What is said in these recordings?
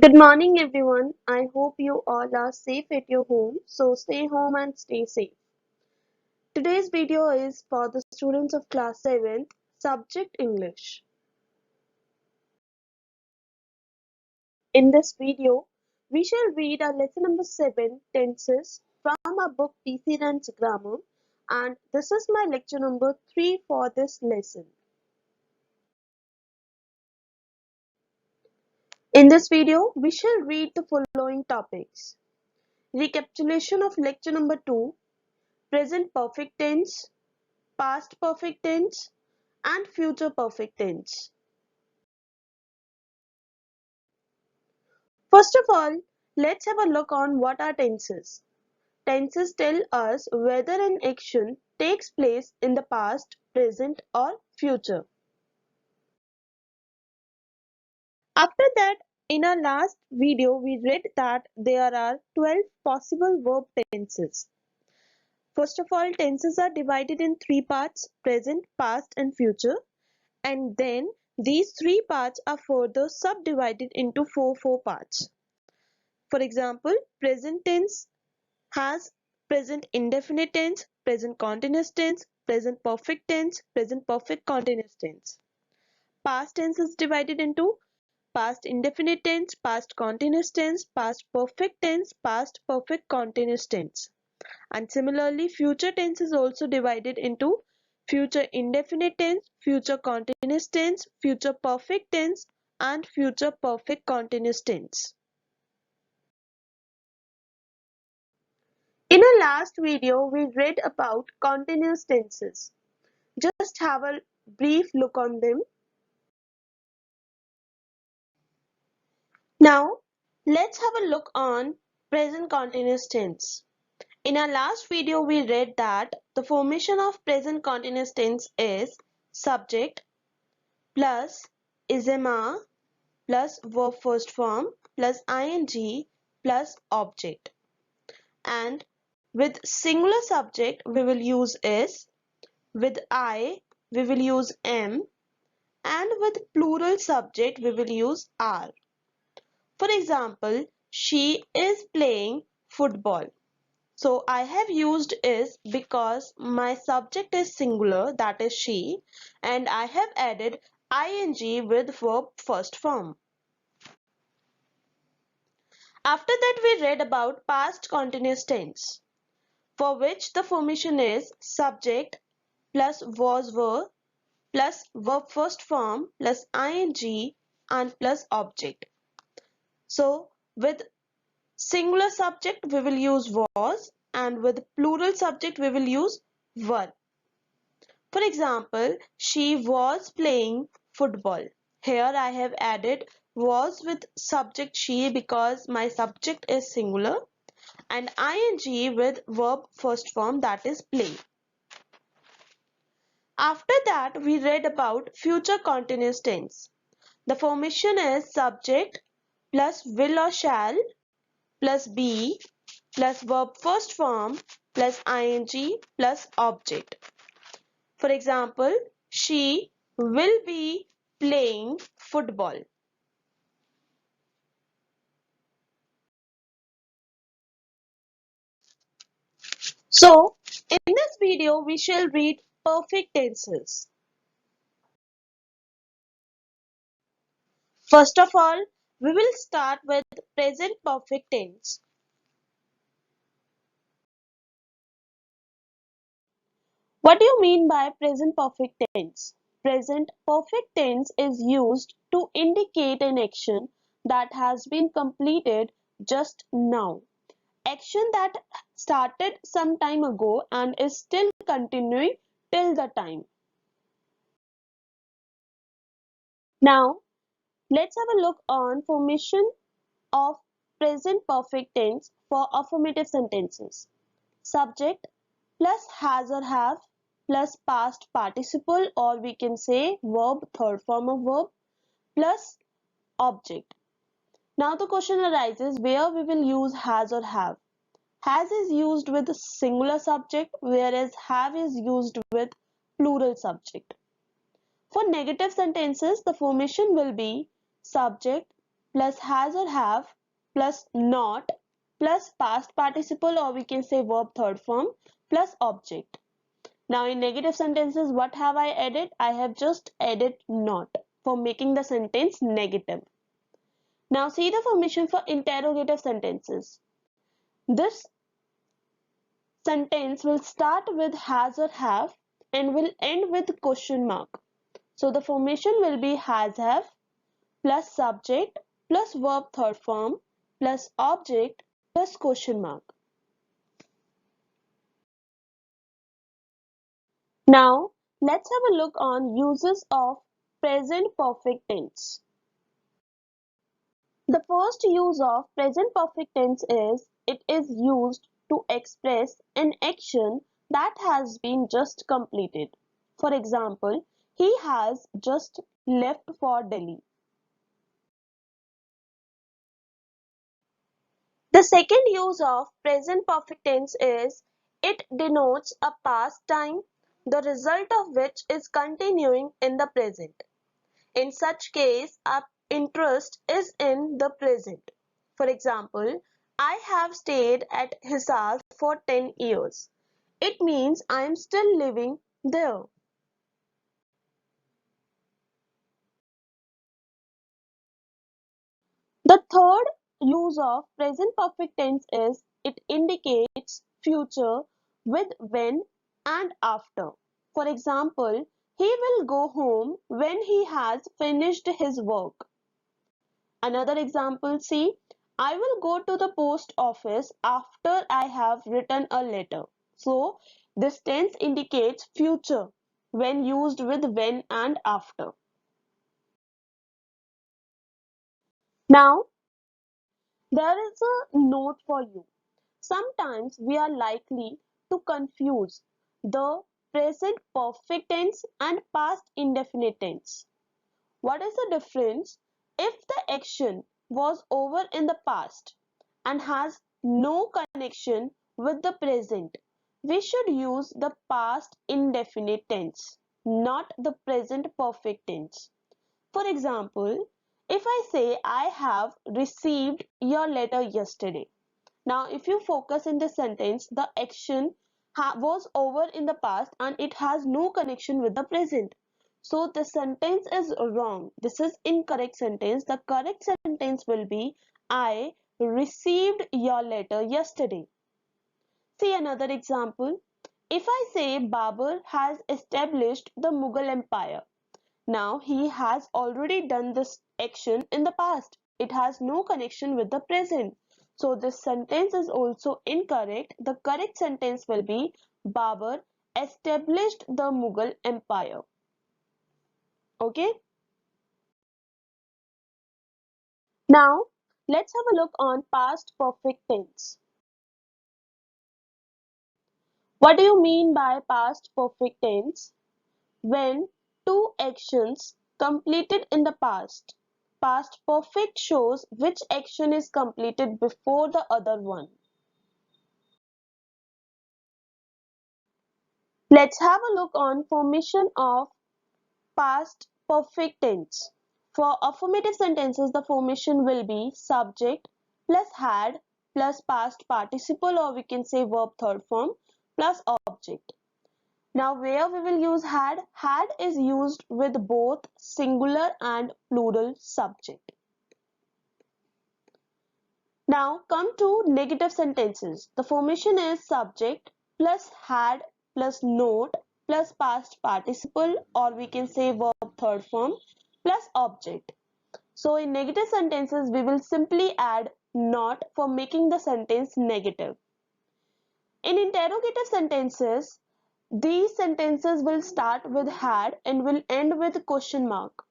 Good morning, everyone. I hope you all are safe at your home, so stay home and stay safe. Today's video is for the students of class 7th, subject English. In this video, we shall read our lesson number 7, tenses, from our book PC Runs Grammar, and this is my lecture number 3 for this lesson. In this video, we shall read the following topics: recapitulation of lecture number 2, present perfect tense, past perfect tense, and future perfect tense. First of all, let's have a look on what are tenses. Tenses tell us whether an action takes place in the past, present, or future. After that, in our last video, we read that there are 12 possible verb tenses. First of all, tenses are divided in three parts: present, past, and future. And then these three parts are further subdivided into four parts. For example, present tense has present indefinite tense, present continuous tense, present perfect tense, present perfect continuous tense. Past tense is divided into past indefinite tense, past continuous tense, past perfect tense, past perfect continuous tense. And similarly, future tense is also divided into future indefinite tense, future continuous tense, future perfect tense, and future perfect continuous tense. In our last video, we read about continuous tenses. Just have a brief look on them. Now, let's have a look on present continuous tense. In our last video, we read that the formation of present continuous tense is subject plus isma plus verb first form plus ing plus object. And with singular subject, we will use is. With I, we will use am, and with plural subject, we will use are. For example, she is playing football. So I have used is because my subject is singular, that is she, and I have added ing with verb first form. After that, we read about past continuous tense, for which the formation is subject plus was were plus verb first form plus ing and plus object. So with singular subject we will use was, and with plural subject we will use were. For example, she was playing football. Here I have added was with subject she because my subject is singular, and ing with verb first form, that is play. After that, we read about future continuous tense. The formation is subject plus will or shall plus be plus verb first form plus ing plus object. For example, she will be playing football. So, in this video, we shall read perfect tenses. First of all, we will start with present perfect tense. What do you mean by present perfect tense? Present perfect tense is used to indicate an action that has been completed just now. Action that started some time ago and is still continuing till the time. Now, let's have a look on formation of present perfect tense for affirmative sentences. Subject plus has or have plus past participle, or we can say verb, third form of verb, plus object. Now the question arises where we will use has or have. Has is used with singular subject, whereas have is used with plural subject. For negative sentences, the formation will be subject plus has or have plus not plus past participle, or we can say verb third form, plus object. Now in negative sentences, what have I added? I have just added not for making the sentence negative. Now see the formation for interrogative sentences. This sentence will start with has or have and will end with question mark. So the formation will be has have plus subject plus verb third form plus object plus question mark. Now let's have a look on uses of present perfect tense. The first use of present perfect tense is it is used to express an action that has been just completed. For example, he has just left for Delhi. The second use of present perfect tense is it denotes a past time, the result of which is continuing in the present. In such case, our interest is in the present. For example, I have stayed at Hisar for 10 years. It means I am still living there. The third use of present perfect tense is it indicates future with when and after. For example, he will go home when he has finished his work. Another example, see, I will go to the post office after I have written a letter. So, this tense indicates future when used with when and after. Now, there is a note for you. Sometimes we are likely to confuse the present perfect tense and past indefinite tense. What is the difference? If the action was over in the past and has no connection with the present, we should use the past indefinite tense, not the present perfect tense. For example, if I say I have received your letter yesterday. Now, if you focus in the sentence, the action was over in the past and it has no connection with the present. So the sentence is wrong. This is incorrect sentence. The correct sentence will be I received your letter yesterday. See another example. If I say Babur has established the Mughal Empire. Now he has already done this action in the past. It has no connection with the present. So this sentence is also incorrect. The correct sentence will be Babur established the Mughal Empire. Okay. Now let's have a look on past perfect tense. What do you mean by past perfect tense? When two actions completed in the past. Past perfect shows which action is completed before the other one. Let's have a look on formation of past perfect tense. For affirmative sentences, the formation will be subject plus had plus past participle, or we can say verb third form plus object. Now where we will use had? Had is used with both singular and plural subject. Now come to negative sentences. The formation is subject plus had plus note plus past participle, or we can say verb third form plus object. So in negative sentences we will simply add not for making the sentence negative. In interrogative sentences, these sentences will start with had and will end with question mark.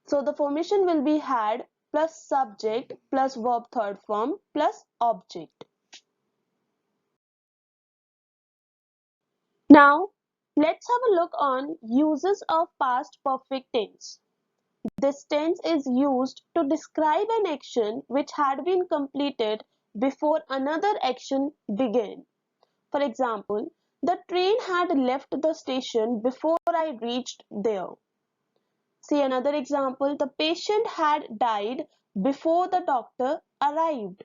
So the formation will be had plus subject plus verb third form plus object. Now let's have a look on uses of past perfect tense. This tense is used to describe an action which had been completed before another action began. For example, the train had left the station before I reached there. See another example. The patient had died before the doctor arrived.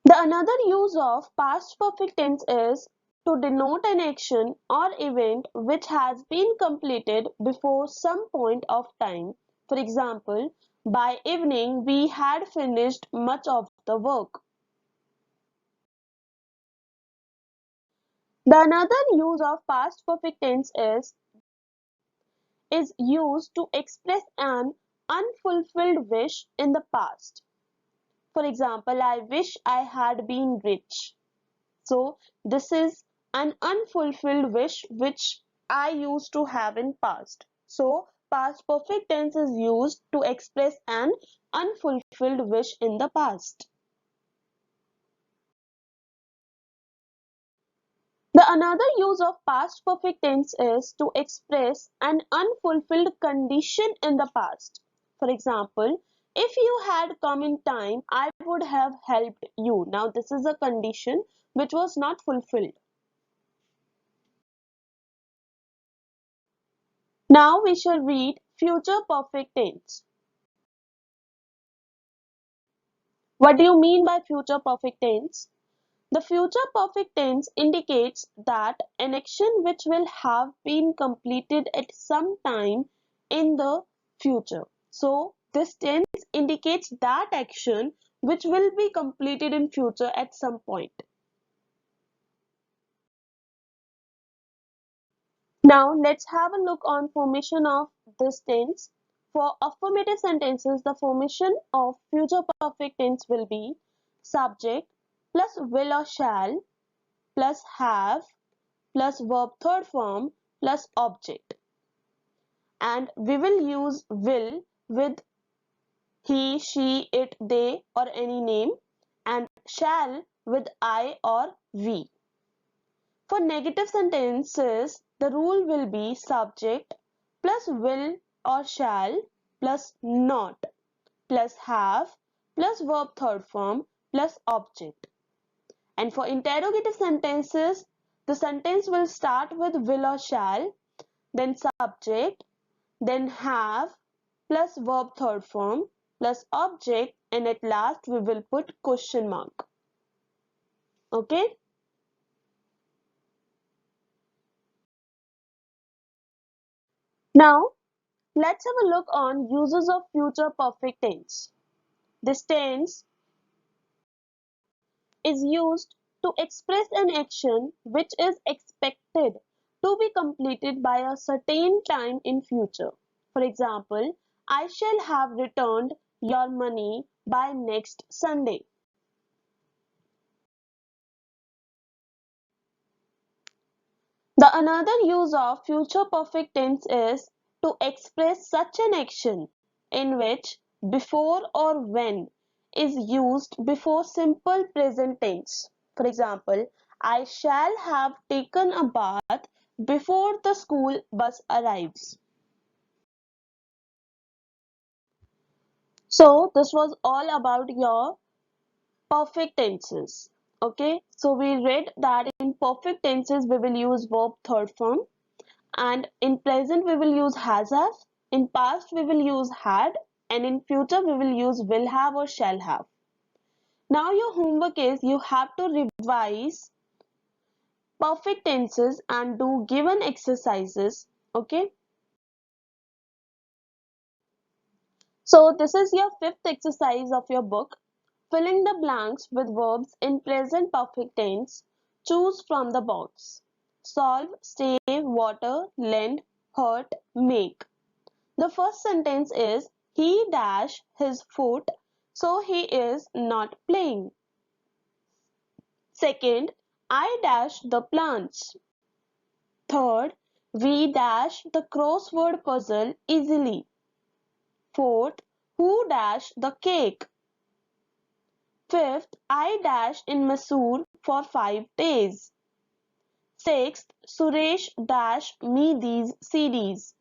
The another use of past perfect tense is to denote an action or event which has been completed before some point of time. For example, by evening we had finished much of the work. The another use of past perfect tense is used to express an unfulfilled wish in the past. For example, I wish I had been rich. So this is an unfulfilled wish which I used to have in past. So past perfect tense is used to express an unfulfilled wish in the past. The another use of past perfect tense is to express an unfulfilled condition in the past. For example, if you had come in time, I would have helped you. Now this is a condition which was not fulfilled. Now we shall read future perfect tense. What do you mean by future perfect tense? The future perfect tense indicates that an action which will have been completed at some time in the future. So this tense indicates that action which will be completed in future at some point. Now let's have a look on formation of this tense. For affirmative sentences, the formation of future perfect tense will be subject plus will or shall plus have plus verb third form plus object. And we will use will with he, she, it, they or any name, and shall with I or we. For negative sentences, the rule will be subject plus will or shall plus not plus have plus verb third form plus object. And for interrogative sentences, the sentence will start with will or shall, then subject, then have plus verb third form plus object, and at last we will put question mark. Okay? Now, let's have a look on uses of future perfect tense. This tense is used to express an action which is expected to be completed by a certain time in future. For example, I shall have returned your money by next Sunday. The another use of future perfect tense is to express such an action in which before or when is used before simple present tense. For example, I shall have taken a bath before the school bus arrives. So this was all about your perfect tenses. Okay, so we read that in perfect tenses we will use verb third form, and in present we will use has have, in past we will use had, and in future we will use will have or shall have. Now your homework is you have to revise perfect tenses and do given exercises. Okay, so this is your fifth exercise of your book. Filling the blanks with verbs in present perfect tense. Choose from the box. Solve, stay, water, lend, hurt, make. The first sentence is he dash his foot, so he is not playing. Second, I dash the plants. Third, we dash the crossword puzzle easily. Fourth, who dash the cake? Fifth, I dash in Mysore for 5 days. Sixth, Suresh dash me these CDs.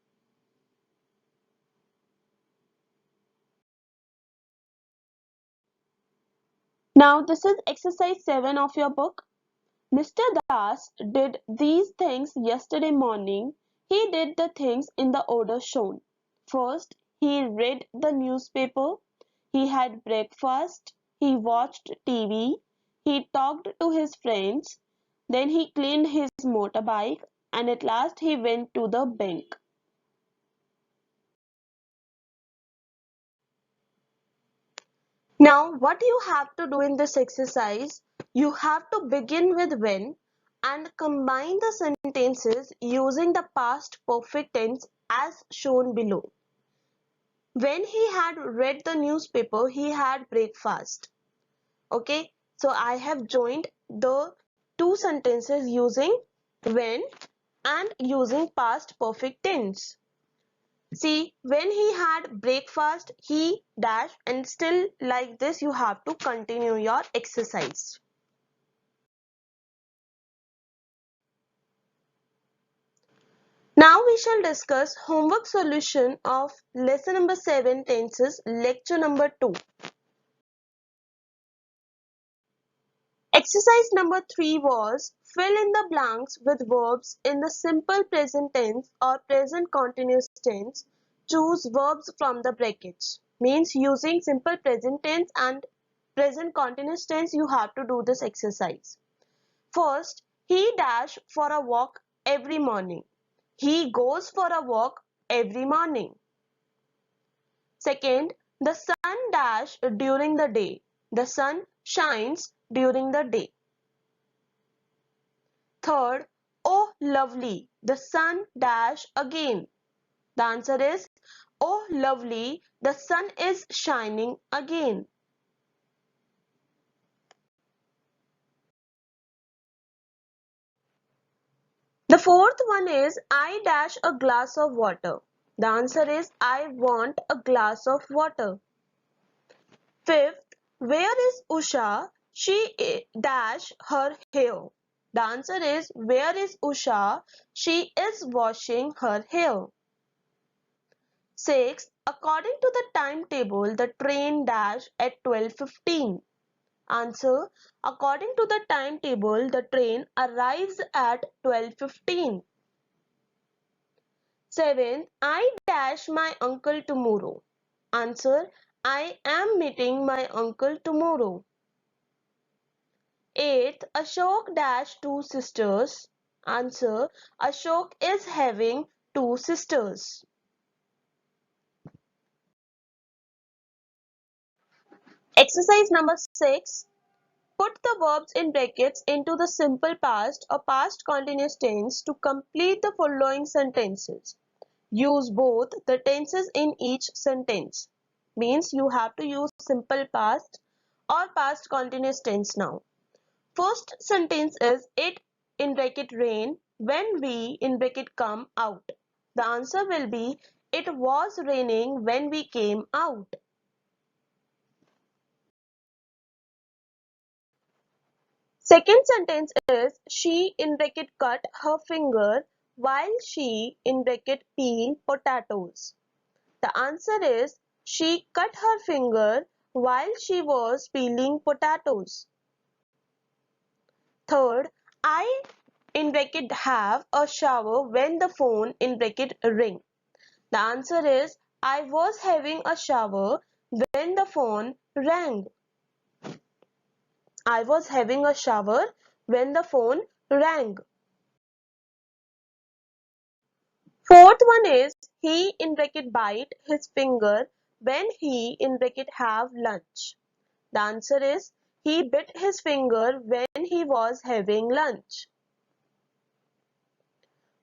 Now this is exercise 7 of your book. Mr. Das did these things yesterday morning. He did the things in the order shown. First, he read the newspaper. He had breakfast. He watched TV. He talked to his friends. Then he cleaned his motorbike. And at last he went to the bank. Now, what you have to do in this exercise, you have to begin with when and combine the sentences using the past perfect tense as shown below. When he had read the newspaper, he had breakfast. Okay, so I have joined the two sentences using when and using past perfect tense. See, when he had breakfast, he dash, and still like this you have to continue your exercise. Now we shall discuss homework solution of lesson number 7 tenses, lecture number 2. Exercise number 3 was fill in the blanks with verbs in the simple present tense or present continuous tense. Choose verbs from the brackets. Means using simple present tense and present continuous tense you have to do this exercise. First, he dash for a walk every morning. He goes for a walk every morning. Second, the sun dash during the day. The sun shines during the day. Third, oh lovely, the sun dash again. The answer is, oh lovely, the sun is shining again. The fourth one is, I dash a glass of water. The answer is, I want a glass of water. Fifth, where is Usha? She dash her hair. The answer is, where is Usha? She is washing her hair. Sixth, according to the timetable, the train dash at 12:15. Answer, according to the timetable, the train arrives at 12:15. Seventh, I dash my uncle tomorrow. Answer, I am meeting my uncle tomorrow. Eighth, Ashok dash two sisters. Answer, Ashok is having two sisters. Exercise number 6. Put the verbs in brackets into the simple past or past continuous tense to complete the following sentences. Use both the tenses in each sentence. Means you have to use simple past or past continuous tense now. First sentence is it in bracket rain when we in bracket come out. The answer will be it was raining when we came out. Second sentence is she in bracket cut her finger while she in bracket peel potatoes. The answer is she cut her finger while she was peeling potatoes. Third, I in bracket have a shower when the phone in bracket ring. The answer is I was having a shower when the phone rang. I was having a shower when the phone rang. Fourth one is he in bracket bite his finger when he in bracket have lunch. The answer is he bit his finger when he was having lunch.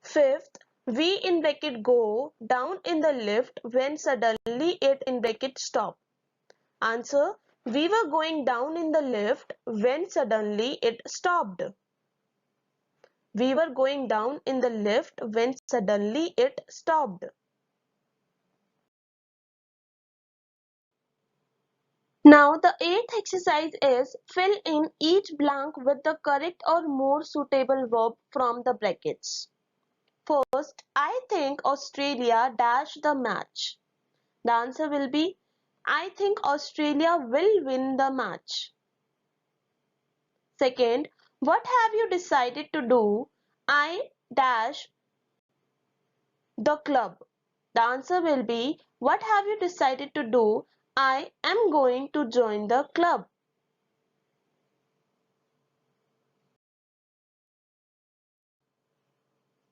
Fifth, we in bracket go down in the lift when suddenly it in bracket stop. Answer, we were going down in the lift when suddenly it stopped. We were going down in the lift when suddenly it stopped. Now the eighth exercise is fill in each blank with the correct or more suitable verb from the brackets. First, I think Australia dash the match. The answer will be I think Australia will win the match. Second, What have you decided to do? I dash the club. The answer will be, what have you decided to do? I am going to join the club.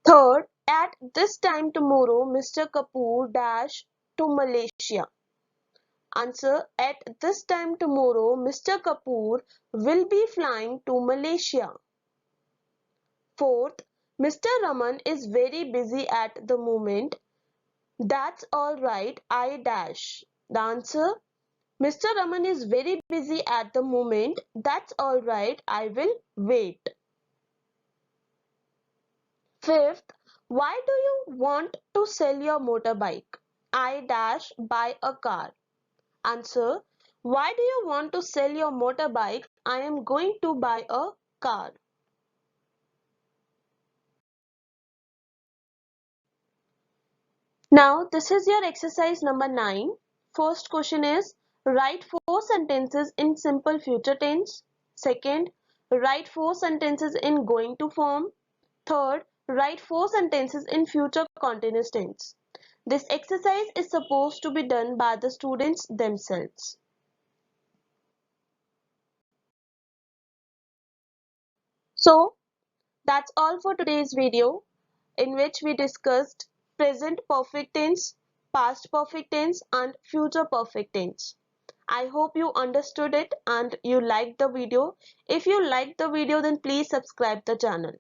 Third, at this time tomorrow, Mr. Kapoor dash to Malaysia. Answer, at this time tomorrow, Mr. Kapoor will be flying to Malaysia. Fourth, Mr. Raman is very busy at the moment. That's all right, I dash. The answer, Mr. Raman is very busy at the moment. That's all right, I will wait. Fifth, why do you want to sell your motorbike? I dash buy a car. Answer, why do you want to sell your motorbike? I am going to buy a car. Now, this is your exercise number 9. First question is, write 4 sentences in simple future tense. Second, write 4 sentences in going to form. Third, write 4 sentences in future continuous tense. This exercise is supposed to be done by the students themselves. So, that's all for today's video, in which we discussed present perfect tense, past perfect tense and future perfect tense. I hope you understood it and you liked the video. If you liked the video, then please subscribe the channel.